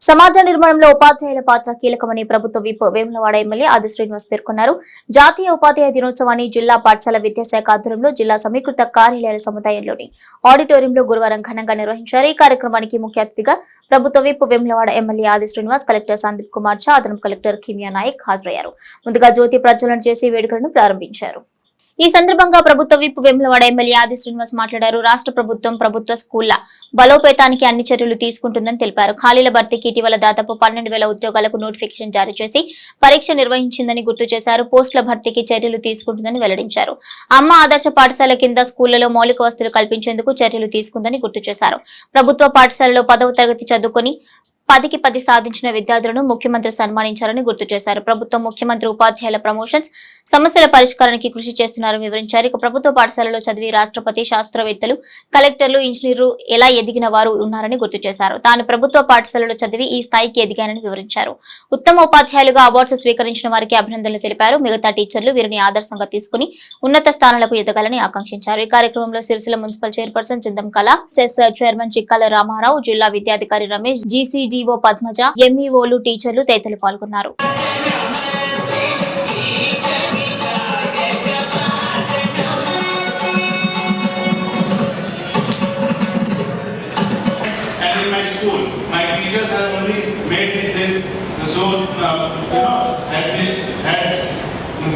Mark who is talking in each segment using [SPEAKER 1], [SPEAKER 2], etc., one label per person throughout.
[SPEAKER 1] సమాజ నిర్మాణంలో ఉపాధ్యాయుల పాత్ర కీలకమని ప్రభుత్వ విప్ వేములవాడ ఎమ్మెల్యే ఆది శ్రీనివాస్ పేర్కొన్నారు. జాతీయ ఉపాధ్యాయ దినోత్సవాన్ని జిల్లా పాఠశాల విద్యాశాఖ ఆధ్వర్యంలో జిల్లా సమీకృత కార్యాలయాల సముదాయంలోని ఆడిటోరియంలో గురువారం ఘనంగా నిర్వహించారు. ఈ కార్యక్రమానికి ముఖ్య అతిథిగా ప్రభుత్వ విప్ వేములవాడ ఎమ్మెల్యే ఆది శ్రీనివాస్, కలెక్టర్ సందీప్ కుమార్ ఝా, అదనపు కలెక్టర్ కిమియా నాయక్ హాజరయ్యారు. ముందుగా జ్యోతి ప్రజ్వలన చేసి వేడుకలను ప్రారంభించారు. ఈ సందర్భంగా ప్రభుత్వ విప్ వేములవాడ ఎమ్మెల్యే ఆది శ్రీనివాస్ మాట్లాడారు. రాష్ట్ర ప్రభుత్వం ప్రభుత్వ స్కూళ్ల బలోపేతానికి అన్ని చర్యలు తీసుకుంటుందని తెలిపారు. ఖాళీల భర్తీకి ఇటీవల దాదాపు 12,000 ఉద్యోగాలకు నోటిఫికేషన్ జారీ చేసి పరీక్ష నిర్వహించిందని గుర్తు చేశారు. పోస్టుల భర్తీకి చర్యలు తీసుకుంటుందని వెల్లడించారు. అమ్మ ఆదర్శ పాఠశాల కింద స్కూళ్లలో మౌలిక వసతులు కల్పించేందుకు చర్యలు తీసుకుందని గుర్తు చేశారు. ప్రభుత్వ పాఠశాలలో 10వ తరగతి చదువుకుని 10కి 10 సాధించిన విద్యార్థులను ముఖ్యమంత్రి సన్మానించారని గుర్తు చేశారు. ప్రభుత్వం ముఖ్యమంత్రి ఉపాధ్యాయుల ప్రమోషన్స్ సమస్యల పరిష్కారానికి కృషి చేస్తున్నారని వివరించారు. ఇక ప్రభుత్వ పాఠశాలలో చదివి రాష్ట్రపతి, శాస్త్రవేత్తలు, కలెక్టర్లు, ఇంజనీర్లు ఎలా ఎదిగిన వారు ఉన్నారని గుర్తు చేశారు. తాను ప్రభుత్వ పాఠశాలలో చదివి ఈ స్థాయికి ఎదిగానని వివరించారు. ఉత్తమ ఉపాధ్యాయులుగా అవార్డ్స్ స్వీకరించిన వారికి అభినందనలు తెలిపారు. మిగతా టీచర్లు వీరిని ఆదర్శంగా తీసుకుని ఉన్నత స్థానాలకు ఎదగాలని ఆకాంక్షించారు. ఈ కార్యక్రమంలో సిరిసిల్ల మున్సిపల్ చైర్పర్సన్ చిందం కళ, సెస్ చైర్మన్ చిక్కాల రామారావు, జిల్లా విద్యాధికారి రమేష్, జీసీడీఓ పద్మజ, ఎంఈఓలు, టీచర్లు తదితరులు పాల్గొన్నారు.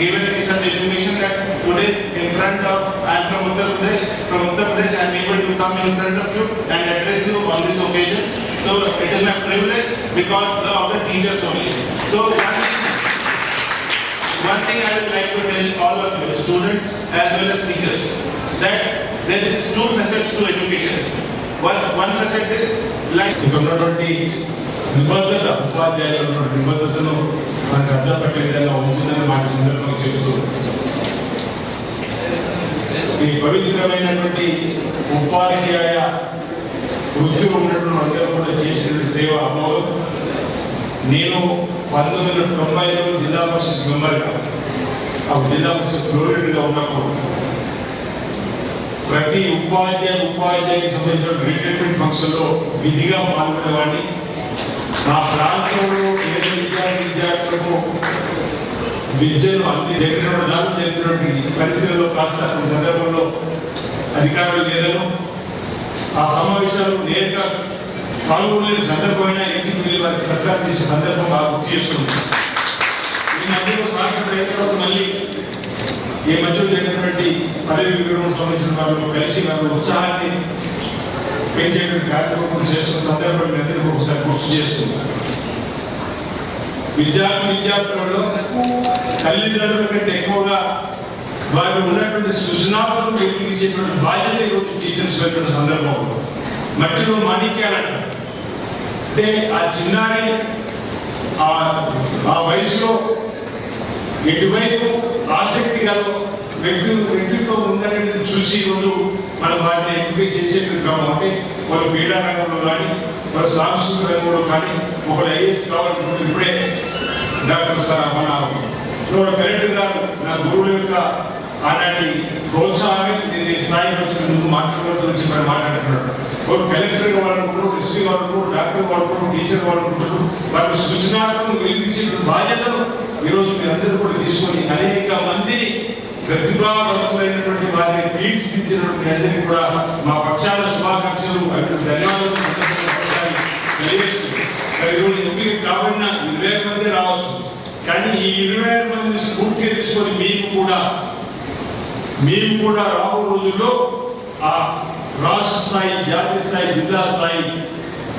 [SPEAKER 2] Given me such education that today in front of I am from Uttar Pradesh I am able to come in front of you and address you on this occasion. So it is my privilege because of the teachers only. So one thing I would like to tell all of you, students as well as teachers, that there is two facets to education. One facet is like
[SPEAKER 3] నిబద్ధత, ఉపాధ్యాయుల నిబద్ధతను మనకు అర్థపట్టే విధంగా ఉంటుందని మాట సందర్భంగా చెబుతూ ఈ పవిత్రమైనటువంటి ఉపాధ్యాయ వృత్తి ఉన్నటువంటి అందరూ కూడా చేసిన సేవ అమోఘం. నేను 1990లో జిల్లా పరిషత్ మెంబర్గా, జిల్లా పరిషత్ ఫ్లోరిడ్గా ఉన్నప్పుడు ప్రతి ఉపాధ్యాయుకి సంబంధించిన రిటైర్మెంట్ ఫంక్షన్లో విధిగా పాల్గొనేవాడిని. నా ప్రాంతంలో పేద విద్యార్థులకు విద్యను అన్ని జరిగినటువంటి పరిస్థితుల్లో కాస్త సందర్భంలో అధికారులు లేదను ఆ సమావేశాలు నేరుగా పాల్గొనే సందర్భమైన ఇంటికి వెళ్ళి వారికి సత్కారం చేసే సందర్భం బాగా గుర్తు చేస్తుంది. ఈ మధ్యలో రాష్ట్ర రైతులకు మళ్ళీ ఈ మధ్యలో జరిగినటువంటి పదవి వివరణ సంబంధించిన వాళ్ళు కలిసి వాళ్ళ ఉత్సాహాన్ని పెంచేటువంటి కార్యక్రమం చేస్తున్న సందర్భాన్ని అందరికీ ఒకసారి గుర్తు చేస్తున్నాం. విద్యార్థులలో తల్లిదండ్రుల కంటే ఎక్కువగా వారు ఉన్నటువంటి సృజనాత్మకం వెలిగించేటువంటి బాధ్యత ఈరోజు టీచర్స్ పెట్టిన సందర్భంలో మట్టిలో మాణిక్యాలంట. అంటే ఆ చిన్నారి ఆ వయసులో ఎటువైపు ఆసక్తి గల వ్యక్తిత్వం ఉందనేది చూసి ఈరోజు మనం వాటిని ఎంపిక చేసేటువంటి క్రమం. అంటే వాళ్ళు క్రీడా రంగంలో కానీ, వాళ్ళు సాంస్కృతిక రంగంలో కానీ, ఒకరు ఐఏఎస్ కావాలనుకుంటే ఇప్పుడే డాక్టర్ మన కలెక్టర్ గారు నా గురువు యొక్క ఆనాటి ప్రోత్సాహమే నేను ఈ స్థాయికి వచ్చిన ముందు మాట్లాడడం గురించి మనం మాట్లాడుతున్నాడు. వాళ్ళు కలెక్టర్ వాళ్ళనుకుంటారు, ఎస్పీ వాళ్ళనుకుంటారు, డాక్టర్ వాళ్ళనుకుంటారు, టీచర్ వాళ్ళనుకుంటారు. వాళ్ళ సృజనాత్మకం వెలిగించేటువంటి బాధ్యతను ఈరోజు మీరందరూ కూడా తీసుకొని అనేక మందిని ప్రతిభావంతులైనటువంటి వారిని తీర్చిదిద్దినటువంటి అందరికీ కూడా మా పక్షాల శుభాకాంక్షలు, ధన్యవాదాలు తెలియజేస్తుంది. ఎంపిక కాబట్టి 20 మంది రావచ్చు, కానీ ఈ 20 మంది పూర్తిగా తీసుకొని మేము కూడా రాబో రోజుల్లో ఆ రాష్ట్ర స్థాయి, జాతీయ స్థాయి, జిల్లా స్థాయి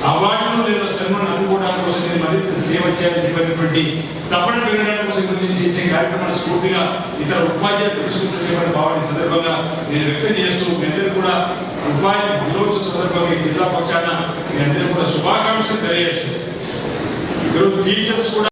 [SPEAKER 3] అవార్డులు లేదా సన్మానం అందుకోవడానికి కోసం నేను మరింత సేవ చేయాలని చెప్పినటువంటి తపన పెరగడానికి కోసం చేసే కార్యక్రమాలు స్ఫూర్తిగా ఇతర ఉపాధ్యాయులు తెలుసుకుంటున్న భావాన్ని సందర్భంగా నేను వ్యక్తం చేస్తూ మీ అందరూ కూడా ఉపాధ్యాయ దినోత్సవ సందర్భంగా జిల్లా పక్షాన మీ అందరూ కూడా శుభాకాంక్షలు తెలియజేస్తూ ఈరోజు టీచర్స్ కూడా